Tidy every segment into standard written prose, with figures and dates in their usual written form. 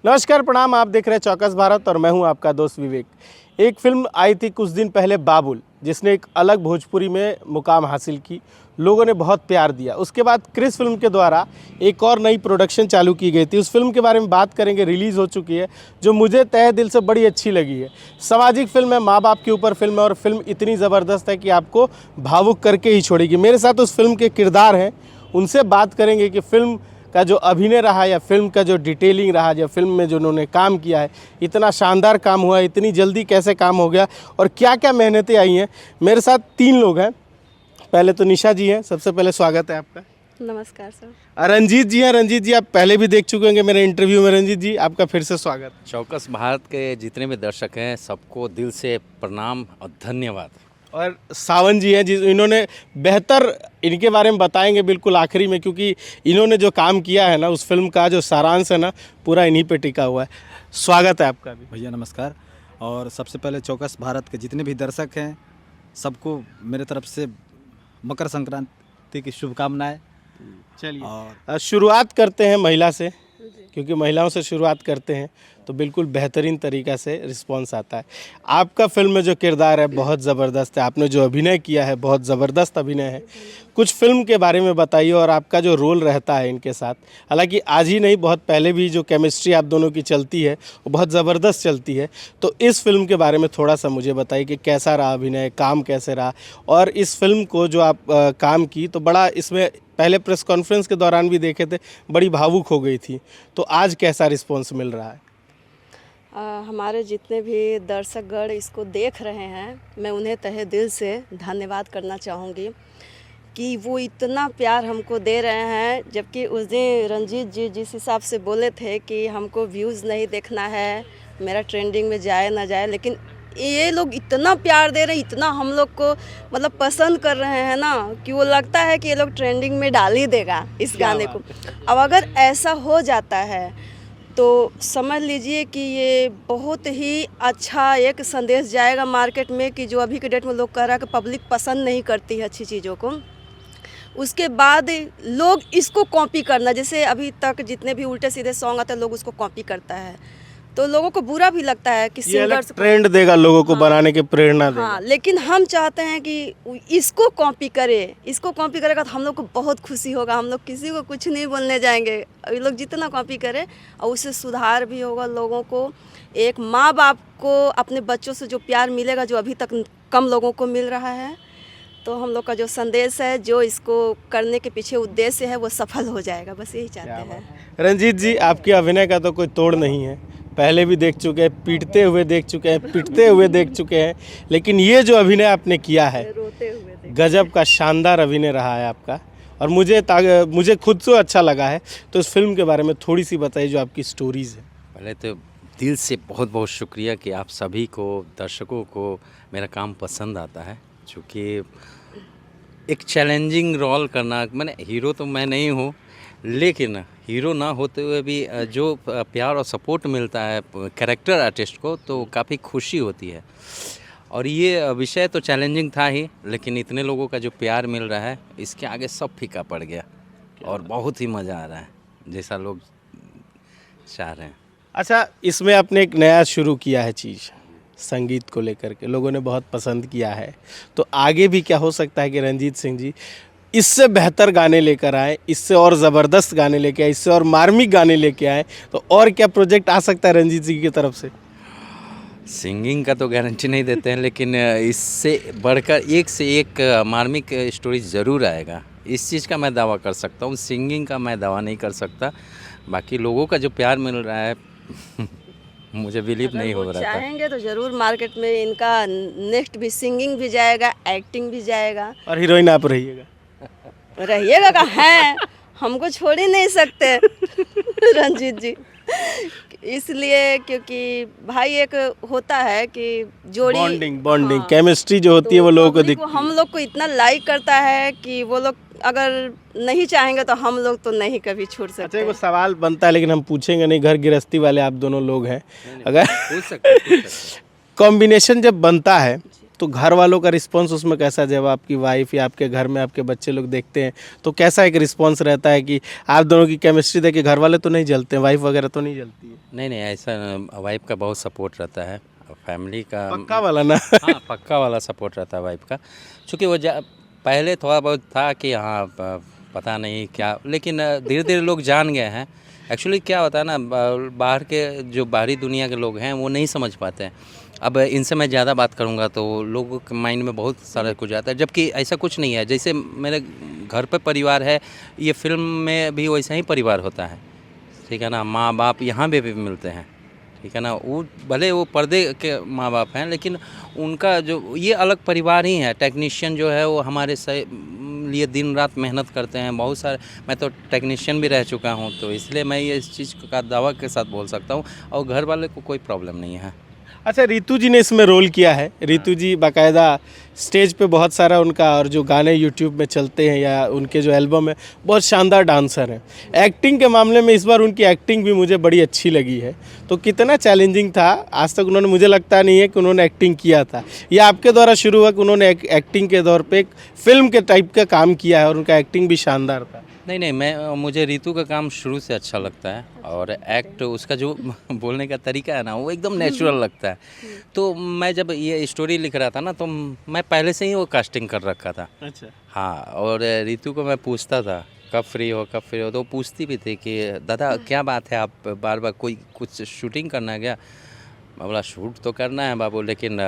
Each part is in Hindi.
नमस्कार, प्रणाम। आप देख रहे हैं चौकस भारत और मैं हूं आपका दोस्त विवेक। एक फिल्म आई थी कुछ दिन पहले, बाबुल, जिसने एक अलग भोजपुरी में मुकाम हासिल की। लोगों ने बहुत प्यार दिया। उसके बाद क्रिस फिल्म के द्वारा एक और नई प्रोडक्शन चालू की गई थी। उस फिल्म के बारे में बात करेंगे। रिलीज़ हो चुकी है, जो मुझे तहे दिल से बड़ी अच्छी लगी है। सामाजिक फिल्म है, माँ बाप के ऊपर फिल्म है और फिल्म इतनी ज़बरदस्त है कि आपको भावुक करके ही छोड़ेगी। मेरे साथ उस फिल्म के किरदार हैं, उनसे बात करेंगे कि फ़िल्म का जो अभिनय रहा या फिल्म का जो डिटेलिंग रहा, या फिल्म में जो उन्होंने काम किया है, इतना शानदार काम हुआ, इतनी जल्दी कैसे काम हो गया और क्या क्या मेहनतें आई हैं। मेरे साथ 3 लोग हैं। पहले तो निशा जी हैं, सबसे पहले स्वागत है आपका। नमस्कार सर। रंजीत जी हैं। रंजीत जी आप पहले भी देख चुके होंगे मेरे इंटरव्यू में। रंजीत जी आपका फिर से स्वागत। चौकस भारत के जितने भी दर्शक हैं सबको दिल से प्रणाम और धन्यवाद। और सावन जी हैं, इन्होंने बेहतर, इनके बारे में बताएंगे बिल्कुल आखिरी में, क्योंकि इन्होंने जो काम किया है ना, उस फिल्म का जो सारांश है ना, पूरा इन्हीं पे टिका हुआ है। स्वागत है आपका भी। भैया नमस्कार। और सबसे पहले चौकस भारत के जितने भी दर्शक हैं सबको मेरे तरफ से मकर संक्रांति की शुभकामनाएं। चलिए और शुरुआत करते हैं महिला से, क्योंकि महिलाओं से शुरुआत करते हैं तो बिल्कुल बेहतरीन तरीक़ा से रिस्पांस आता है। आपका फिल्म में जो किरदार है बहुत ज़बरदस्त है, आपने जो अभिनय किया है बहुत ज़बरदस्त अभिनय है। कुछ फिल्म के बारे में बताइए और आपका जो रोल रहता है इनके साथ। हालांकि आज ही नहीं, बहुत पहले भी जो केमिस्ट्री आप दोनों की चलती है वो बहुत ज़बरदस्त चलती है। तो इस फिल्म के बारे में थोड़ा सा मुझे बताइए कि कैसा रहा अभिनय, काम कैसे रहा। और इस फिल्म को जो आप काम की, तो बड़ा इसमें पहले प्रेस कॉन्फ्रेंस के दौरान भी देखे थे, बड़ी भावुक हो गई थी। तो आज कैसा रिस्पॉन्स मिल रहा है? हमारे जितने भी दर्शकगण इसको देख रहे हैं, मैं उन्हें तहे दिल से धन्यवाद करना चाहूँगी कि वो इतना प्यार हमको दे रहे हैं। जबकि उस दिन रंजीत जी जिस हिसाब से बोले थे कि हमको व्यूज़ नहीं देखना है, मेरा ट्रेंडिंग में जाए ना जाए, लेकिन ये लोग इतना प्यार दे रहे हैं, इतना हम लोग को मतलब पसंद कर रहे हैं ना, कि वो लगता है कि ये लोग ट्रेंडिंग में डाल ही देगा इस गाने को। अब अगर ऐसा हो जाता है तो समझ लीजिए कि ये बहुत ही अच्छा एक संदेश जाएगा मार्केट में, कि जो अभी के डेट में लोग कह रहा है कि पब्लिक पसंद नहीं करती है अच्छी चीज़ों को। उसके बाद लोग इसको कॉपी करना, जैसे अभी तक जितने भी उल्टे सीधे सॉन्ग आते हैं लोग उसको कॉपी करता है, तो लोगों को बुरा भी लगता है कि सिंगर्स ट्रेंड देगा, लोगों को बनाने की प्रेरणा देगा। हाँ, लेकिन हम चाहते हैं कि इसको कॉपी करे। इसको कॉपी करेगा तो हम लोग को बहुत खुशी होगा। हम लोग किसी को कुछ नहीं बोलने जाएंगे। ये लोग जितना कॉपी करें और उससे सुधार भी होगा लोगों को। एक माँ बाप को अपने बच्चों से जो प्यार मिलेगा, जो अभी तक कम लोगों को मिल रहा है, तो हम लोग का जो संदेश है, जो इसको करने के पीछे उद्देश्य है, वो सफल हो जाएगा। बस यही चाहते हैं। रंजीत जी आपकी अभिनय का तो कोई तोड़ नहीं है, पहले भी देख चुके हैं, पीटते हुए देख चुके हैं, पिटते हुए देख चुके हैं, लेकिन ये जो अभिनय आपने किया है, रोते हुए गजब का शानदार अभिनय रहा है आपका। और मुझे खुद से अच्छा लगा है। तो इस फिल्म के बारे में थोड़ी सी बताइए, जो आपकी स्टोरीज़ है। पहले तो दिल से बहुत बहुत शुक्रिया कि आप सभी को, दर्शकों को मेरा काम पसंद आता है। चूँकि एक चैलेंजिंग रोल करना, मैंने हीरो तो मैं नहीं हूँ, लेकिन हीरो ना होते हुए भी जो प्यार और सपोर्ट मिलता है कैरेक्टर आर्टिस्ट को, तो काफ़ी खुशी होती है। और ये विषय तो चैलेंजिंग था ही, लेकिन इतने लोगों का जो प्यार मिल रहा है, इसके आगे सब फीका पड़ गया और बहुत ही मज़ा आ रहा है, जैसा लोग चाह रहे हैं। अच्छा, इसमें आपने एक नया शुरू किया है चीज़, संगीत को लेकर के लोगों ने बहुत पसंद किया है। तो आगे भी क्या हो सकता है कि रंजीत सिंह जी इससे बेहतर गाने लेकर आए, इससे और ज़बरदस्त गाने लेके आए, इससे और मार्मिक गाने लेके आए? तो और क्या प्रोजेक्ट आ सकता है रंजीत सिंह की तरफ से? सिंगिंग का तो गारंटी नहीं देते हैं, लेकिन इससे बढ़कर एक से एक मार्मिक स्टोरी ज़रूर आएगा। इस चीज़ का मैं दावा कर सकता हूँ, सिंगिंग का मैं दावा नहीं कर सकता। बाकी लोगों का जो प्यार मिल रहा है मुझे बिलीव नहीं हो रहा था। चाहेंगे तो ज़रूर मार्केट में इनका नेक्स्ट भी सिंगिंग भी जाएगा, एक्टिंग भी जाएगा। और हीरोइन आप रहिएगा? रहिएगा का है, हमको छोड़ ही नहीं सकते रंजीत जी। इसलिए क्योंकि भाई एक होता है कि जोड़ी बॉन्डिंग केमिस्ट्री जो होती है वो लोगों को दिखती है। हम लोग को इतना लाइक करता है कि वो लोग अगर नहीं चाहेंगे तो हम लोग तो नहीं कभी छोड़ सकते। अच्छा, वो सवाल बनता है, लेकिन हम पूछेंगे नहीं, घर गृहस्थी वाले आप दोनों लोग हैं। अगर पूछ सकते कॉम्बिनेशन जब बनता है तो घर वालों का रिस्पांस उसमें कैसा, जब आपकी वाइफ या आपके घर में आपके बच्चे लोग देखते हैं तो कैसा एक रिस्पांस रहता है कि आप दोनों की केमिस्ट्री देख के घर वाले तो नहीं जलते हैं, वाइफ वगैरह तो नहीं जलती है? नहीं नहीं, ऐसा वाइफ का बहुत सपोर्ट रहता है, फैमिली का पक्का वाला ना? हाँ पक्का वाला सपोर्ट रहता है वाइफ का। चूँकि वो पहले थोड़ा बहुत था कि हाँ पता नहीं क्या, लेकिन धीरे धीरे लोग जान गए हैं। एक्चुअली क्या होता है ना, बाहर के जो बाहरी दुनिया के लोग हैं वो नहीं समझ पाते हैं। अब इनसे मैं ज़्यादा बात करूँगा तो लोगों के माइंड में बहुत सारा कुछ आता है, जबकि ऐसा कुछ नहीं है। जैसे मेरे घर पे परिवार है, ये फिल्म में भी वैसा ही परिवार होता है, ठीक है ना। माँ बाप यहाँ भी मिलते हैं, ठीक है ना। वो भले वो पर्दे के माँ बाप हैं, लेकिन उनका जो ये अलग परिवार ही है। टेक्नीशियन जो है वो हमारे लिए दिन रात मेहनत करते हैं, बहुत सारे। मैं तो टेक्नीशियन भी रह चुका हूँ, तो इसलिए मैं ये इस चीज़ का दावा के साथ बोल सकता हूँ, और घर वाले को कोई प्रॉब्लम नहीं है। अच्छा, रितु जी ने इसमें रोल किया है। रितु जी बाकायदा स्टेज पे बहुत सारा उनका, और जो गाने यूट्यूब में चलते हैं या उनके जो एल्बम है, बहुत शानदार डांसर हैं। एक्टिंग के मामले में इस बार उनकी एक्टिंग भी मुझे बड़ी अच्छी लगी है। तो कितना चैलेंजिंग था? आज तक उन्होंने, मुझे लगता नहीं है कि उन्होंने एक्टिंग किया था, या आपके द्वारा शुरू हुआ कि उन्होंने एक्टिंग के दौर पे एक फिल्म के टाइप का काम किया है और उनका एक्टिंग भी शानदार था? नहीं, मुझे रितु का काम शुरू से अच्छा लगता है, और एक्ट उसका जो बोलने का तरीका है ना, वो एकदम नेचुरल लगता है। तो मैं जब ये स्टोरी लिख रहा था ना, तो मैं पहले से ही वो कास्टिंग कर रखा था। अच्छा। हाँ, और रितु को मैं पूछता था कब फ्री हो, तो वो पूछती भी थी कि दादा क्या बात है, आप बार बार कोई कुछ शूटिंग करना है क्या? मैं बोला शूट तो करना है बाबू, लेकिन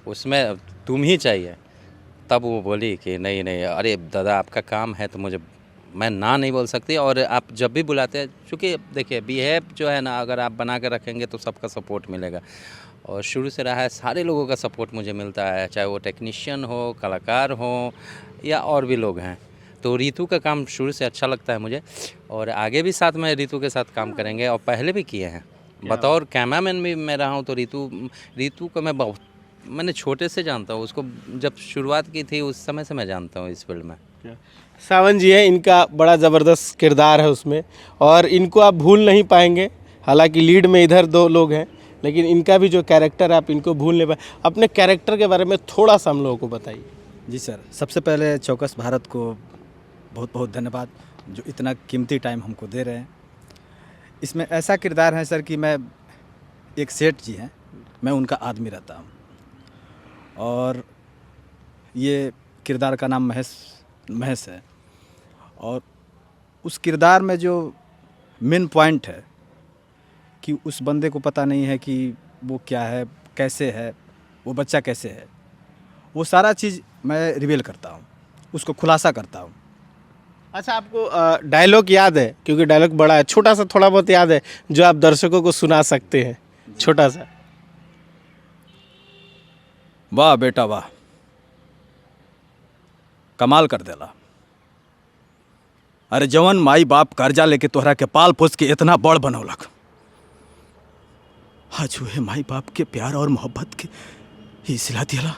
उसमें तुम ही चाहिए। तब वो बोली कि नहीं नहीं, अरे दादा आपका काम है तो मुझे, मैं ना नहीं बोल सकती। और आप जब भी बुलाते हैं, चूँकि देखिए बिहेव जो है ना, अगर आप बना कर रखेंगे तो सबका सपोर्ट मिलेगा, और शुरू से रहा है, सारे लोगों का सपोर्ट मुझे मिलता है, चाहे वो टेक्नीशियन हो, कलाकार हो, या और भी लोग हैं। तो रितु का काम शुरू से अच्छा लगता है मुझे, और आगे भी साथ में रितु के साथ काम करेंगे, और पहले भी किए हैं। बतौर कैमरामैन भी मैं रहा हूँ, तो रितु को मैं बहुत, मैंने छोटे से जानता हूँ उसको, जब शुरुआत की थी उस समय से मैं जानता हूँ इस फील्ड में। सावन जी हैं, इनका बड़ा ज़बरदस्त किरदार है उसमें, और इनको आप भूल नहीं पाएंगे। हालांकि लीड में इधर दो लोग हैं, लेकिन इनका भी जो कैरेक्टर है आप इनको भूल नहीं पाए। अपने कैरेक्टर के बारे में थोड़ा सा हम लोगों को बताइए। जी सर, सबसे पहले चौकस भारत को बहुत बहुत धन्यवाद, जो इतना कीमती टाइम हमको दे रहे हैं। इसमें ऐसा किरदार है सर कि मैं, एक सेठ जी हैं, मैं उनका आदमी रहता हूँ, और ये किरदार का नाम महेश है। और उस किरदार में जो मेन पॉइंट है कि उस बंदे को पता नहीं है कि वो क्या है, कैसे है, वो बच्चा कैसे है, वो सारा चीज़ मैं रिवील करता हूँ, उसको खुलासा करता हूँ। अच्छा, आपको डायलॉग याद है? क्योंकि डायलॉग बड़ा है, छोटा सा थोड़ा बहुत याद है जो आप दर्शकों को सुना सकते हैं, छोटा सा? वाह बेटा वाह, कमाल कर देला। अरे जवन माई बाप कर्जा लेके तोहरा के पाल पोस के इतना बड़ बनौलक, आज हुए माई बाप के प्यार और मोहब्बत के ही सिला दिला।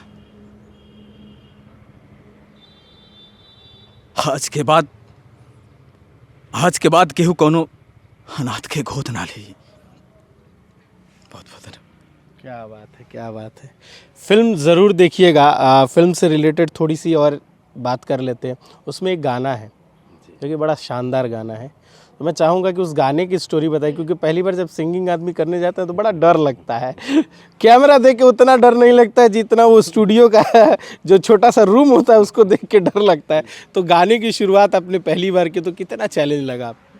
आज के बाद केहू कोनो अनाथ के गोद ना ली। बहुत बहुत धन्यवाद। क्या बात है, क्या बात है। फिल्म ज़रूर देखिएगा। फिल्म से रिलेटेड थोड़ी सी और बात कर लेते हैं। उसमें एक गाना है जो कि बड़ा शानदार गाना है, तो मैं चाहूँगा कि उस गाने की स्टोरी बताइए, क्योंकि पहली बार जब सिंगिंग आदमी करने जाता है तो बड़ा डर लगता है। कैमरा देख के उतना डर नहीं लगता है जितना वो स्टूडियो का जो छोटा सा रूम होता है उसको देख के डर लगता है। तो गाने की शुरुआत अपने पहली बार की, तो कितना चैलेंज लगा आपको?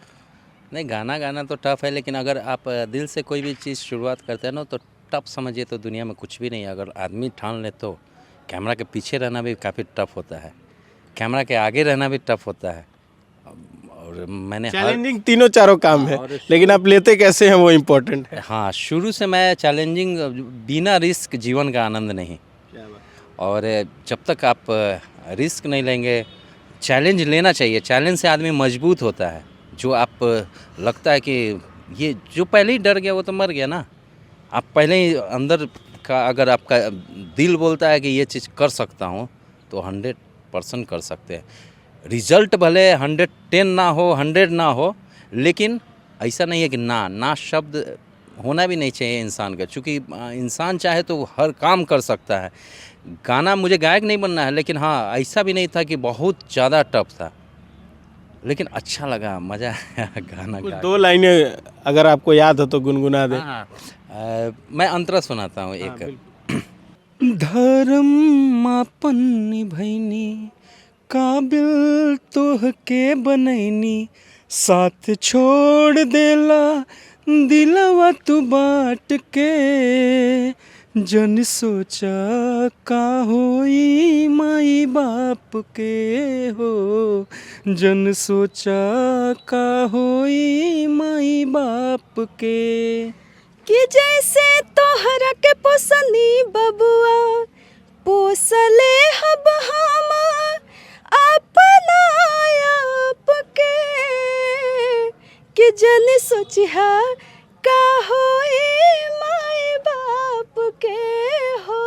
नहीं, गाना तो टफ है, लेकिन अगर आप दिल से कोई भी चीज़ शुरुआत करते हैं ना, तो टफ समझिए तो दुनिया में कुछ भी नहीं है। अगर आदमी ठान ले तो कैमरा के पीछे रहना भी काफ़ी टफ होता है, कैमरा के आगे रहना भी टफ होता है। और मैंने चैलेंजिंग तीनों चारों काम है, लेकिन आप लेते कैसे हैं वो इम्पोर्टेंट है। हाँ, शुरू से मैं चैलेंजिंग, बिना रिस्क जीवन का आनंद नहीं। और जब तक आप रिस्क नहीं लेंगे, चैलेंज लेना चाहिए। चैलेंज से आदमी मजबूत होता है। जो आप लगता है कि ये जो पहले ही डर गया वो तो मर गया ना। आप पहले ही अंदर का, अगर आपका दिल बोलता है कि ये चीज़ कर सकता हूँ, तो 100% कर सकते हैं। रिजल्ट भले 110 ना हो, 100 ना हो, लेकिन ऐसा नहीं है कि ना शब्द होना भी नहीं चाहिए इंसान का, क्योंकि इंसान चाहे तो हर काम कर सकता है। गाना, मुझे गायक नहीं बनना है, लेकिन हाँ ऐसा भी नहीं था कि बहुत ज़्यादा टफ था, लेकिन अच्छा लगा, मज़ा आया गाना कुछ गा दो लाइनें अगर आपको याद हो तो गुनगुना दे। हाँ, मैं अंतरा सुनाता हूँ हाँ, एक। बिल्कुल। धर्म आपन निभैनी, काबिल तोहके बनैनी, साथ छोड़ देला दिलवा तू बाट के, जन सोचा का होई माई बाप के हो, जन सोचा का होई माई बाप के। कि जैसे तोहरा के पोसनी बबुआ पोसले हब हम अपना आपके, कि जन सोचिहा का होई माई बाप के हो,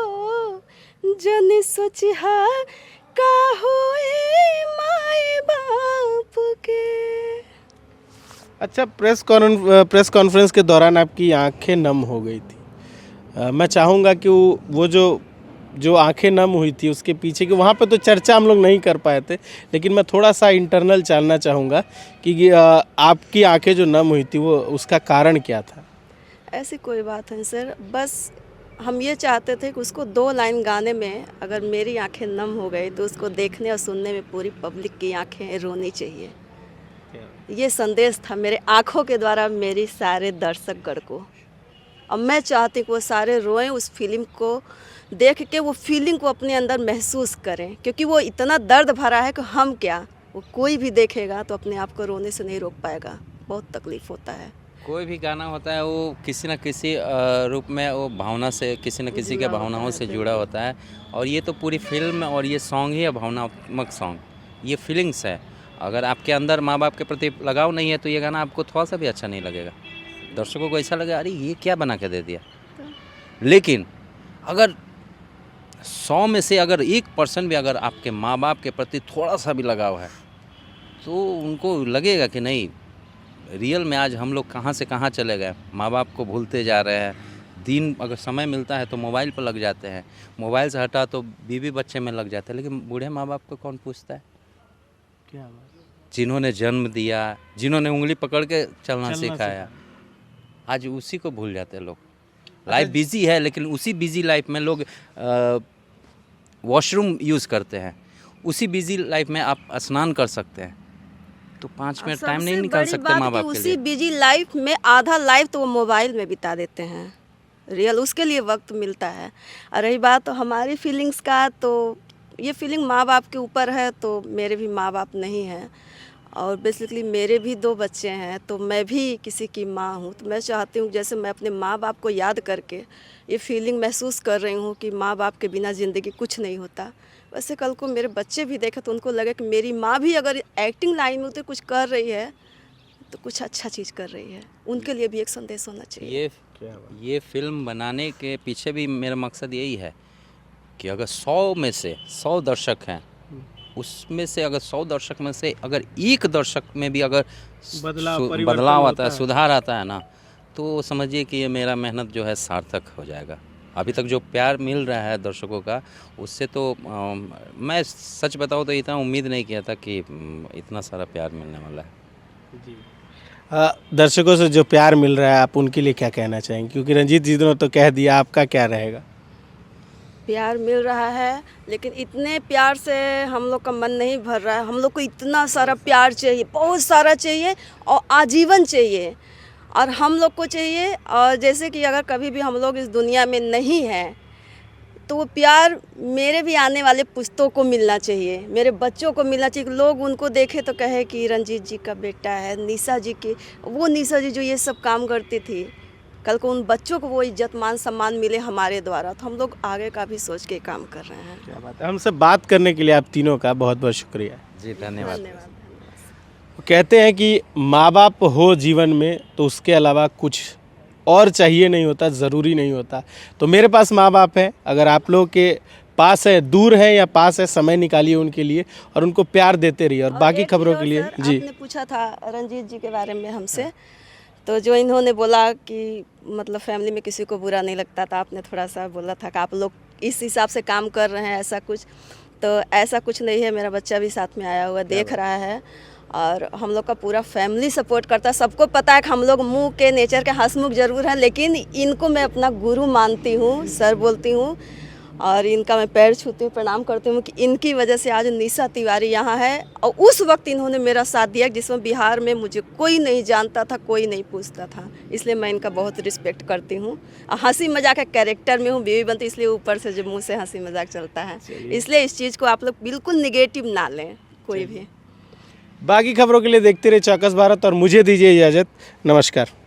जन सोचिहा का होई माई बाप के। अच्छा, प्रेस कॉन्फ्रेंस के दौरान आपकी आंखें नम हो गई थी। मैं चाहूँगा कि वो जो आंखें नम हुई थी उसके पीछे की, वहाँ पे तो चर्चा हम लोग नहीं कर पाए थे, लेकिन मैं थोड़ा सा इंटरनल जानना चाहूँगा कि आपकी आंखें जो नम हुई थी वो उसका कारण क्या था? ऐसी कोई बात नहीं सर, बस हम ये चाहते थे कि उसको 2 लाइन गाने में अगर मेरी आंखें नम हो गई तो उसको देखने और सुनने में पूरी पब्लिक की आंखें रोनी चाहिए। ये संदेश था मेरे आँखों के द्वारा मेरी सारे दर्शकगण को। अब मैं चाहती हूँ कि वो सारे रोएं, उस फिल्म को देख के वो फीलिंग को अपने अंदर महसूस करें, क्योंकि वो इतना दर्द भरा है कि हम क्या, वो कोई भी देखेगा तो अपने आप को रोने से नहीं रोक पाएगा। बहुत तकलीफ़ होता है। कोई भी गाना होता है वो किसी न किसी रूप में वो भावना से, किसी न किसी के जुड़ा होता भावनाओं है, से जुड़ा बिल्कुल। होता है। और ये तो पूरी फिल्म और ये सॉन्ग ही है भावनात्मक सॉन्ग, ये फीलिंग्स है। अगर आपके अंदर माँ बाप के प्रति लगाव नहीं है तो ये गाना आपको थोड़ा सा भी अच्छा नहीं लगेगा। दर्शकों को ऐसा लगेगा अरे ये क्या बना के दे दिया। लेकिन अगर 100 में से अगर 1% भी अगर आपके माँ बाप के प्रति थोड़ा सा भी लगाव है तो उनको लगेगा कि नहीं, रियल में आज हम लोग कहाँ से कहाँ चले गए, माँ बाप को भूलते जा रहे हैं। दिन अगर समय मिलता है तो मोबाइल पर लग जाते हैं, मोबाइल से हटा तो बीवी बच्चे में लग जाते हैं, लेकिन बूढ़े माँ बाप को कौन पूछता है? क्या बात? जिन्होंने जन्म दिया, जिन्होंने उंगली पकड़ के चलना सिखाया, आज उसी को भूल जाते हैं लोग। लाइफ बिजी है, लेकिन उसी बिजी लाइफ में लोग वॉशरूम यूज़ करते हैं। उसी बिजी लाइफ में आप स्नान कर सकते हैं, तो 5 मिनट टाइम नहीं सबसे निकाल बड़ी सकते बात माँ कि बाप के उसी लिए। बिजी लाइफ में आधा लाइफ तो वो मोबाइल में बिता देते हैं। रियल उसके लिए वक्त मिलता है। और रही बात हमारी फीलिंग्स का, तो ये फीलिंग माँ बाप के ऊपर है। तो मेरे भी माँ बाप नहीं हैं और बेसिकली मेरे भी 2 बच्चे हैं, तो मैं भी किसी की माँ हूँ। तो मैं चाहती हूँ जैसे मैं अपने माँ बाप को याद करके ये फीलिंग महसूस कर रही हूँ कि माँ बाप के बिना ज़िंदगी कुछ नहीं होता, वैसे कल को मेरे बच्चे भी देखें तो उनको लगे कि मेरी माँ भी अगर एक्टिंग लाइन में उतर कुछ कर रही है तो कुछ अच्छा चीज़ कर रही है। उनके लिए भी एक संदेश होना चाहिए। ये फिल्म बनाने के पीछे भी मेरा मकसद यही है कि अगर 100 में से 100 दर्शक हैं, उसमें से अगर 100 दर्शक में से अगर एक दर्शक में भी अगर बदलाव आता है, सुधार आता है ना, तो समझिए कि ये मेरा मेहनत जो है सार्थक हो जाएगा। अभी तक जो प्यार मिल रहा है दर्शकों का, उससे तो मैं सच बताऊँ तो इतना उम्मीद नहीं किया था कि इतना सारा प्यार मिलने वाला है। जी। दर्शकों से जो प्यार मिल रहा है आप उनके लिए क्या कहना चाहेंगे? क्योंकि रंजीत जी ने तो कह दिया, आपका क्या रहेगा? प्यार मिल रहा है, लेकिन इतने प्यार से हम लोग का मन नहीं भर रहा है। हम लोग को इतना सारा प्यार चाहिए, बहुत सारा चाहिए और आजीवन चाहिए। और हम लोग को चाहिए, और जैसे कि अगर कभी भी हम लोग इस दुनिया में नहीं हैं तो वो प्यार मेरे भी आने वाले पुश्तों को मिलना चाहिए, मेरे बच्चों को मिलना चाहिए। लोग उनको देखे तो कहे कि रंजीत जी का बेटा है, निशा जी की, वो निशा जी जो ये सब काम करती थी, कल को उन बच्चों को वो इज्जत मान सम्मान मिले हमारे द्वारा। तो हम लोग आगे का भी सोच के काम कर रहे हैं। क्या बात है। हमसे बात करने के लिए आप तीनों का बहुत बहुत शुक्रिया। जी धन्यवाद। धन्यवाद। वो कहते हैं कि माँ बाप हो जीवन में तो उसके अलावा कुछ और चाहिए नहीं होता, ज़रूरी नहीं होता। तो मेरे पास माँ बाप है, अगर आप लोग के पास है, दूर है या पास है, समय निकालिए उनके लिए और उनको प्यार देते रहिए। और बाकी एक खबरों चीज़ के लिए और सर, जी आपने पूछा था रंजीत जी के बारे में हमसे, तो जो इन्होंने बोला कि मतलब फैमिली में किसी को बुरा नहीं लगता था, आपने थोड़ा सा बोला था कि आप लोग इस हिसाब से काम कर रहे हैं, ऐसा कुछ, तो ऐसा कुछ नहीं है। मेरा बच्चा भी साथ में आया हुआ देख रहा है और हम लोग का पूरा फैमिली सपोर्ट करता है। सबको पता है कि हम लोग मुंह के नेचर के हंसमुख ज़रूर हैं, लेकिन इनको मैं अपना गुरु मानती हूँ, सर बोलती हूँ और इनका मैं पैर छूती हूँ, प्रणाम करती हूँ कि इनकी वजह से आज निशा तिवारी यहाँ है। और उस वक्त इन्होंने मेरा साथ दिया जिसमें बिहार में मुझे कोई नहीं जानता था, कोई नहीं पूछता था, इसलिए मैं इनका बहुत रिस्पेक्ट करती हूँ। हंसी मजाक के कैरेक्टर में हूँ, बीवी बनती, इसलिए ऊपर से जो मुँह से हंसी मजाक चलता है, इसलिए इस चीज़ को आप लोग बिल्कुल निगेटिव ना लें कोई भी। बाकी खबरों के लिए देखते रहे चौकस भारत और मुझे दीजिए इजाज़त। नमस्कार।